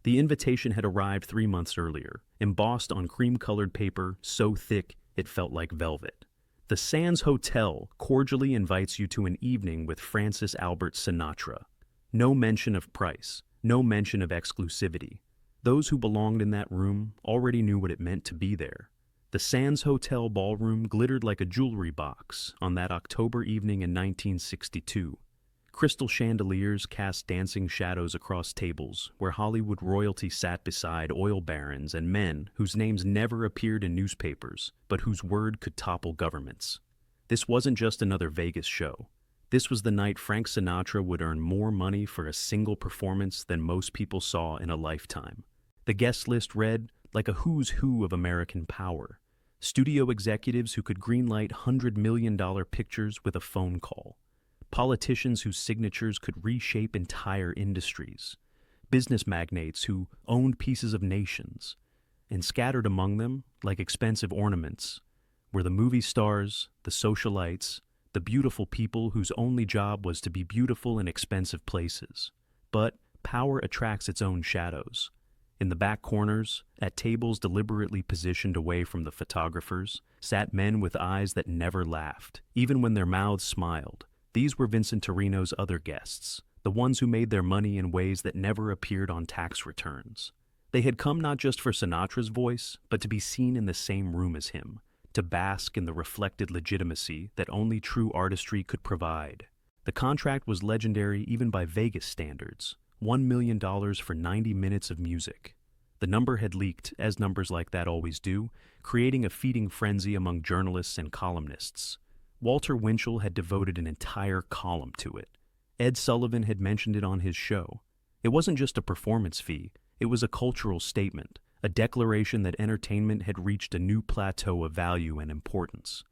The invitation had arrived 3 months earlier, embossed on cream-colored paper so thick it felt like velvet. The Sands Hotel cordially invites you to an evening with Francis Albert Sinatra. No mention of price, no mention of exclusivity. Those who belonged in that room already knew what it meant to be there. The Sands Hotel ballroom glittered like a jewelry box on that October evening in 1962. Crystal chandeliers cast dancing shadows across tables where Hollywood royalty sat beside oil barons and men whose names never appeared in newspapers, but whose word could topple governments. This wasn't just another Vegas show. This was the night Frank Sinatra would earn more money for a single performance than most people saw in a lifetime. The guest list read like a who's who of American power. Studio executives who could greenlight $100 million pictures with a phone call. Politicians whose signatures could reshape entire industries. Business magnates who owned pieces of nations. And scattered among them, like expensive ornaments, were the movie stars, the socialites, the beautiful people whose only job was to be beautiful in expensive places. But power attracts its own shadows. In the back corners, at tables deliberately positioned away from the photographers, sat men with eyes that never laughed, even when their mouths smiled. These were Vincent Torino's other guests, the ones who made their money in ways that never appeared on tax returns. They had come not just for Sinatra's voice, but to be seen in the same room as him, to bask in the reflected legitimacy that only true artistry could provide. The contract was legendary even by Vegas standards. $1 million for 90 minutes of music. The number had leaked, as numbers like that always do, creating a feeding frenzy among journalists and columnists. Walter Winchell had devoted an entire column to it. Ed Sullivan had mentioned it on his show. It wasn't just a performance fee, it was a cultural statement, a declaration that entertainment had reached a new plateau of value and importance.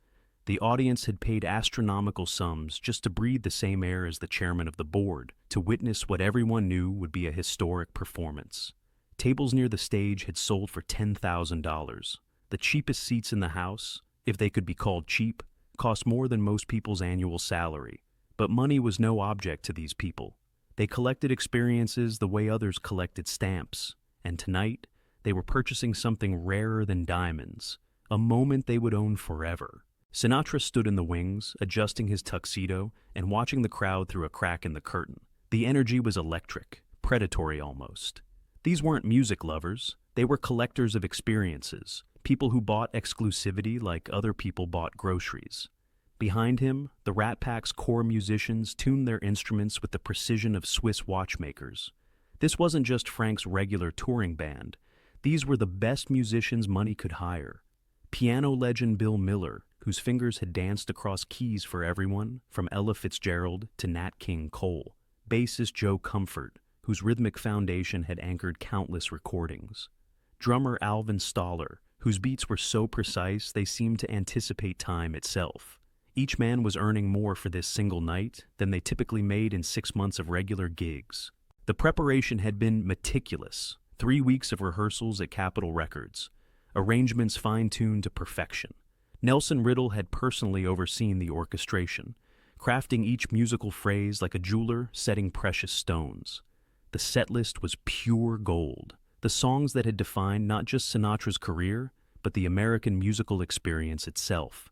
The audience had paid astronomical sums just to breathe the same air as the chairman of the board, to witness what everyone knew would be a historic performance. Tables near the stage had sold for $10,000. The cheapest seats in the house, if they could be called cheap, cost more than most people's annual salary. But money was no object to these people. They collected experiences the way others collected stamps. And tonight, they were purchasing something rarer than diamonds, a moment they would own forever. Sinatra stood in the wings, adjusting his tuxedo and watching the crowd through a crack in the curtain. The energy was electric, predatory almost. These weren't music lovers, they were collectors of experiences, people who bought exclusivity like other people bought groceries. Behind him, the Rat Pack's core musicians tuned their instruments with the precision of Swiss watchmakers. This wasn't just Frank's regular touring band. These were the best musicians money could hire. Piano legend Bill Miller, whose fingers had danced across keys for everyone, from Ella Fitzgerald to Nat King Cole. Bassist Joe Comfort, whose rhythmic foundation had anchored countless recordings. Drummer Alvin Stoller, whose beats were so precise they seemed to anticipate time itself. Each man was earning more for this single night than they typically made in 6 months of regular gigs. The preparation had been meticulous. 3 weeks of rehearsals at Capitol Records. Arrangements fine-tuned to perfection. Nelson Riddle had personally overseen the orchestration, crafting each musical phrase like a jeweler setting precious stones. The setlist was pure gold, the songs that had defined not just Sinatra's career, but the American musical experience itself.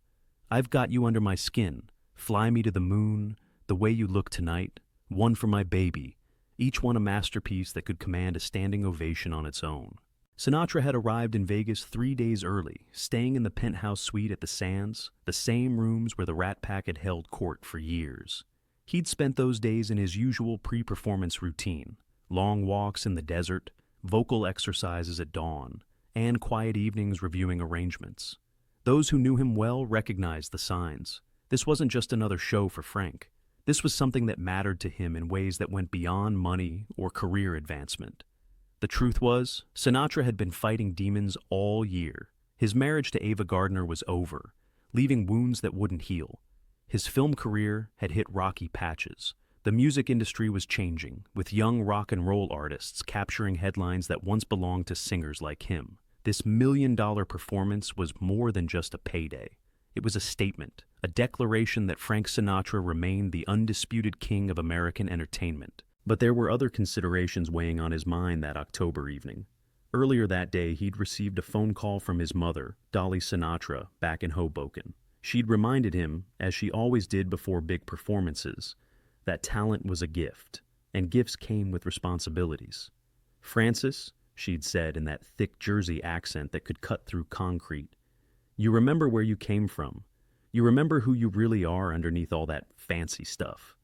I've Got You Under My Skin, Fly Me to the Moon, The Way You Look Tonight, One for My Baby, each one a masterpiece that could command a standing ovation on its own. Sinatra had arrived in Vegas 3 days early, staying in the penthouse suite at the Sands, the same rooms where the Rat Pack had held court for years. He'd spent those days in his usual pre-performance routine, long walks in the desert, vocal exercises at dawn, and quiet evenings reviewing arrangements. Those who knew him well recognized the signs. This wasn't just another show for Frank. This was something that mattered to him in ways that went beyond money or career advancement. The truth was, Sinatra had been fighting demons all year. His marriage to Ava Gardner was over, leaving wounds that wouldn't heal. His film career had hit rocky patches. The music industry was changing, with young rock and roll artists capturing headlines that once belonged to singers like him. This $1 million performance was more than just a payday. It was a statement, a declaration that Frank Sinatra remained the undisputed king of American entertainment. But there were other considerations weighing on his mind that October evening. Earlier that day, he'd received a phone call from his mother, Dolly Sinatra, back in Hoboken. She'd reminded him, as she always did before big performances, that talent was a gift, and gifts came with responsibilities. "Francis," she'd said in that thick Jersey accent that could cut through concrete, "you remember where you came from. You remember who you really are underneath all that fancy stuff."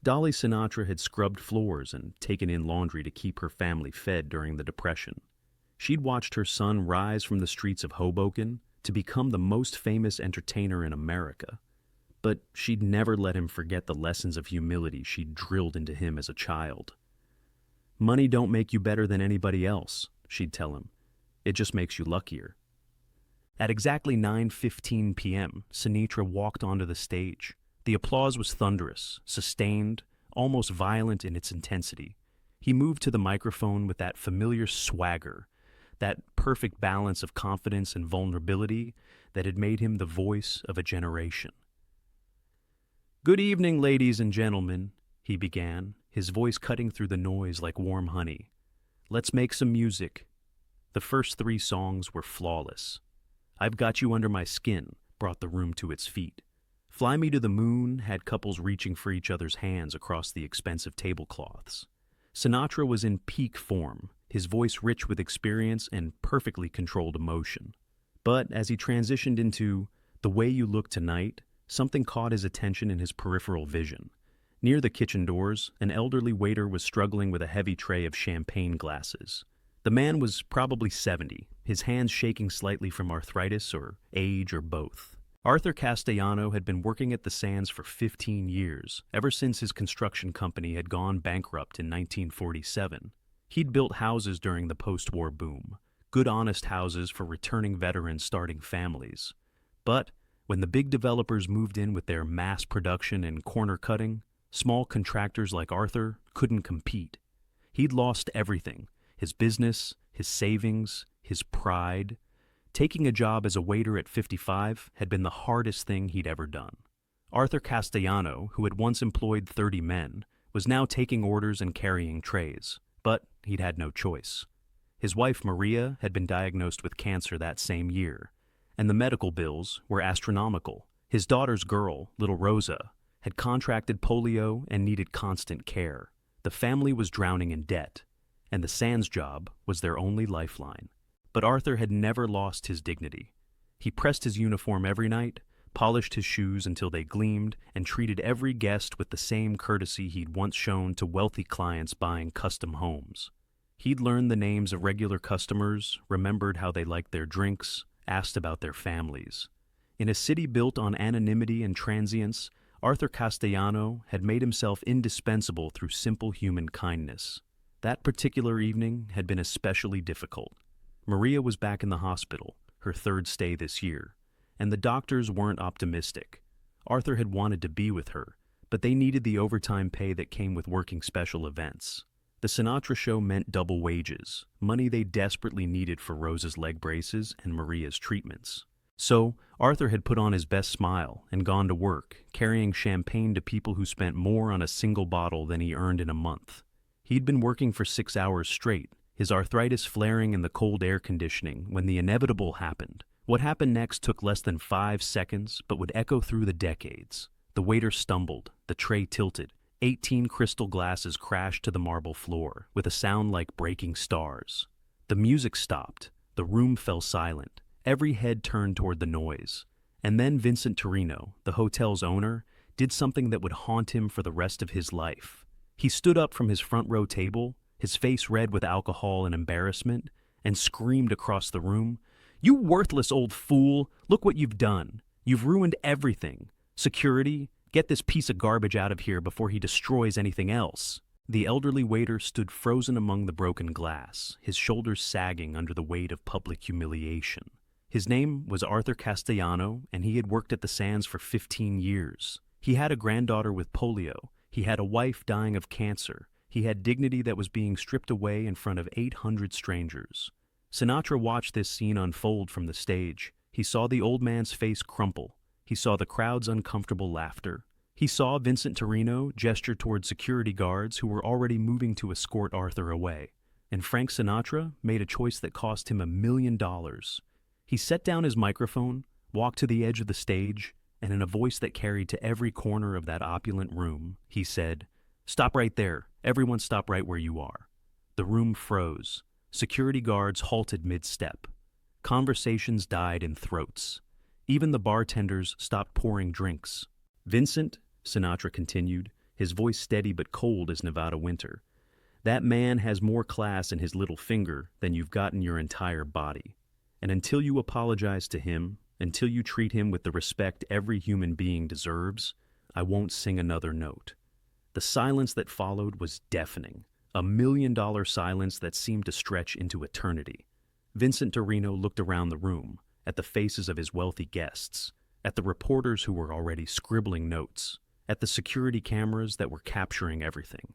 Dolly Sinatra had scrubbed floors and taken in laundry to keep her family fed during the Depression. She'd watched her son rise from the streets of Hoboken to become the most famous entertainer in America. But she'd never let him forget the lessons of humility she'd drilled into him as a child. "Money don't make you better than anybody else," she'd tell him. "It just makes you luckier." At exactly 9:15 p.m., Sinatra walked onto the stage. The applause was thunderous, sustained, almost violent in its intensity. He moved to the microphone with that familiar swagger, that perfect balance of confidence and vulnerability that had made him the voice of a generation. "Good evening, ladies and gentlemen," he began, his voice cutting through the noise like warm honey. "Let's make some music." The first 3 songs were flawless. "I've Got You Under My Skin" brought the room to its feet. "Fly Me to the Moon" had couples reaching for each other's hands across the expensive tablecloths. Sinatra was in peak form, his voice rich with experience and perfectly controlled emotion. But as he transitioned into "The Way You Look Tonight," something caught his attention in his peripheral vision. Near the kitchen doors, an elderly waiter was struggling with a heavy tray of champagne glasses. The man was probably 70, his hands shaking slightly from arthritis or age or both. Arthur Castellano had been working at the Sands for 15 years, ever since his construction company had gone bankrupt in 1947. He'd built houses during the post-war boom, good honest houses for returning veterans starting families. But when the big developers moved in with their mass production and corner cutting, small contractors like Arthur couldn't compete. He'd lost everything: his business, his savings, his pride. Taking a job as a waiter at 55 had been the hardest thing he'd ever done. Arthur Castellano, who had once employed 30 men, was now taking orders and carrying trays, but he'd had no choice. His wife Maria had been diagnosed with cancer that same year, and the medical bills were astronomical. His daughter's girl, little Rosa, had contracted polio and needed constant care. The family was drowning in debt, and the Sands job was their only lifeline. But Arthur had never lost his dignity. He pressed his uniform every night, polished his shoes until they gleamed, and treated every guest with the same courtesy he'd once shown to wealthy clients buying custom homes. He'd learned the names of regular customers, remembered how they liked their drinks, asked about their families. In a city built on anonymity and transience, Arthur Castellano had made himself indispensable through simple human kindness. That particular evening had been especially difficult. Maria was back in the hospital, her 3rd stay this year, and the doctors weren't optimistic. Arthur had wanted to be with her, but they needed the overtime pay that came with working special events. The Sinatra show meant double wages, money they desperately needed for Rose's leg braces and Maria's treatments. So, Arthur had put on his best smile and gone to work, carrying champagne to people who spent more on a single bottle than he earned in a month. He'd been working for 6 hours straight, his arthritis flaring in the cold air conditioning when the inevitable happened. What happened next took less than 5 seconds, but would echo through the decades. The waiter stumbled, the tray tilted, 18 crystal glasses crashed to the marble floor, with a sound like breaking stars. The music stopped, the room fell silent, every head turned toward the noise. And then Vincent Torino, the hotel's owner, did something that would haunt him for the rest of his life. He stood up from his front row table, his face red with alcohol and embarrassment, and screamed across the room, "You worthless old fool! Look what you've done! You've ruined everything! Security, get this piece of garbage out of here before he destroys anything else!" The elderly waiter stood frozen among the broken glass, his shoulders sagging under the weight of public humiliation. His name was Arthur Castellano, and he had worked at the Sands for 15 years. He had a granddaughter with polio. He had a wife dying of cancer. He had dignity that was being stripped away in front of 800 strangers. Sinatra watched this scene unfold from the stage. He saw the old man's face crumple. He saw the crowd's uncomfortable laughter. He saw Vincent Torino gesture toward security guards who were already moving to escort Arthur away, and Frank Sinatra made a choice that cost him $1 million. He set down his microphone, walked to the edge of the stage, and in a voice that carried to every corner of that opulent room, he said, "Stop right there. Everyone stop right where you are." The room froze. Security guards halted mid-step. Conversations died in throats. Even the bartenders stopped pouring drinks. "Vincent," Sinatra continued, his voice steady but cold as Nevada winter, "that man has more class in his little finger than you've got in your entire body. And until you apologize to him, until you treat him with the respect every human being deserves, I won't sing another note." The silence that followed was deafening, $1 million silence that seemed to stretch into eternity. Vincent Torino looked around the room, at the faces of his wealthy guests, at the reporters who were already scribbling notes, at the security cameras that were capturing everything.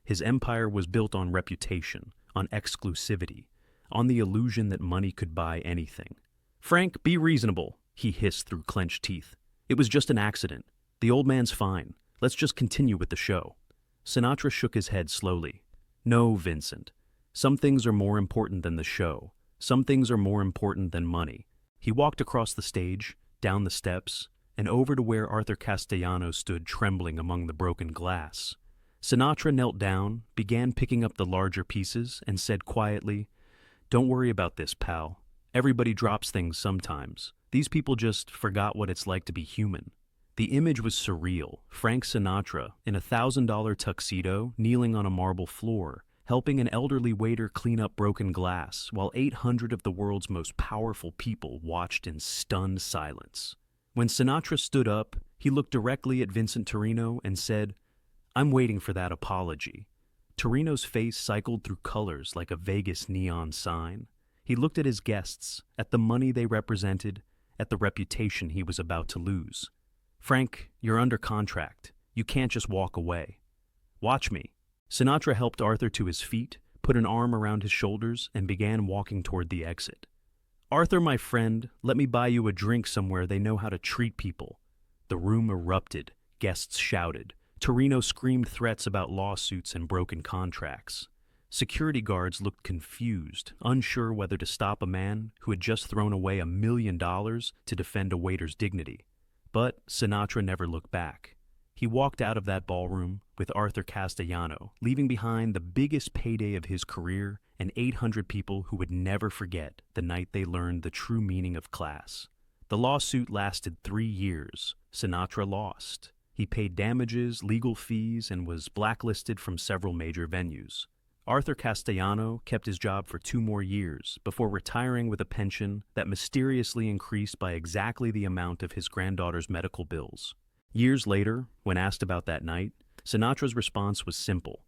His empire was built on reputation, on exclusivity, on the illusion that money could buy anything. "Frank, be reasonable," he hissed through clenched teeth. "It was just an accident. The old man's fine. Let's just continue with the show." Sinatra shook his head slowly. "No, Vincent. Some things are more important than the show. Some things are more important than money." He walked across the stage, down the steps, and over to where Arthur Castellano stood trembling among the broken glass. Sinatra knelt down, began picking up the larger pieces, and said quietly, "Don't worry about this, pal. Everybody drops things sometimes. These people just forgot what it's like to be human." The image was surreal. Frank Sinatra, in a $1,000 tuxedo, kneeling on a marble floor, helping an elderly waiter clean up broken glass, while 800 of the world's most powerful people watched in stunned silence. When Sinatra stood up, he looked directly at Vincent Torino and said, "I'm waiting for that apology." Torino's face cycled through colors like a Vegas neon sign. He looked at his guests, at the money they represented, at the reputation he was about to lose. "Frank, you're under contract. You can't just walk away. Watch me." Sinatra helped Arthur to his feet, put an arm around his shoulders, and began walking toward the exit. "Arthur, my friend, let me buy you a drink somewhere they know how to treat people." The room erupted. Guests shouted. Torino screamed threats about lawsuits and broken contracts. Security guards looked confused, unsure whether to stop a man who had just thrown away $1 million to defend a waiter's dignity. But Sinatra never looked back. He walked out of that ballroom with Arthur Castellano, leaving behind the biggest payday of his career and 800 people who would never forget the night they learned the true meaning of class. The lawsuit lasted 3 years. Sinatra lost. He paid damages, legal fees, and was blacklisted from several major venues. Arthur Castellano kept his job for 2 more years before retiring with a pension that mysteriously increased by exactly the amount of his granddaughter's medical bills. Years later, when asked about that night, Sinatra's response was simple.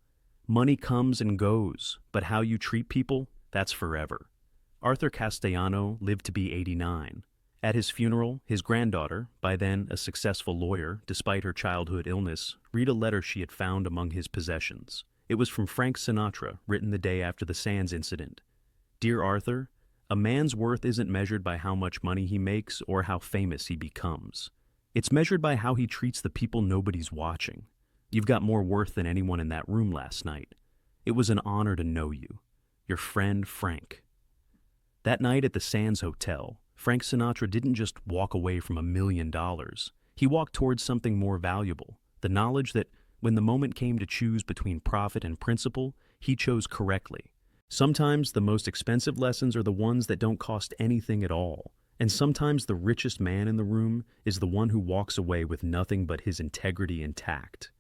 "Money comes and goes, but how you treat people, that's forever." Arthur Castellano lived to be 89. At his funeral, his granddaughter, by then a successful lawyer despite her childhood illness, read a letter she had found among his possessions. It was from Frank Sinatra, written the day after the Sands incident. "Dear Arthur, a man's worth isn't measured by how much money he makes or how famous he becomes. It's measured by how he treats the people nobody's watching. You've got more worth than anyone in that room last night. It was an honor to know you. Your friend, Frank." That night at the Sands Hotel, Frank Sinatra didn't just walk away from $1 million. He walked towards something more valuable, the knowledge that when the moment came to choose between profit and principle, he chose correctly. Sometimes the most expensive lessons are the ones that don't cost anything at all, and sometimes the richest man in the room is the one who walks away with nothing but his integrity intact.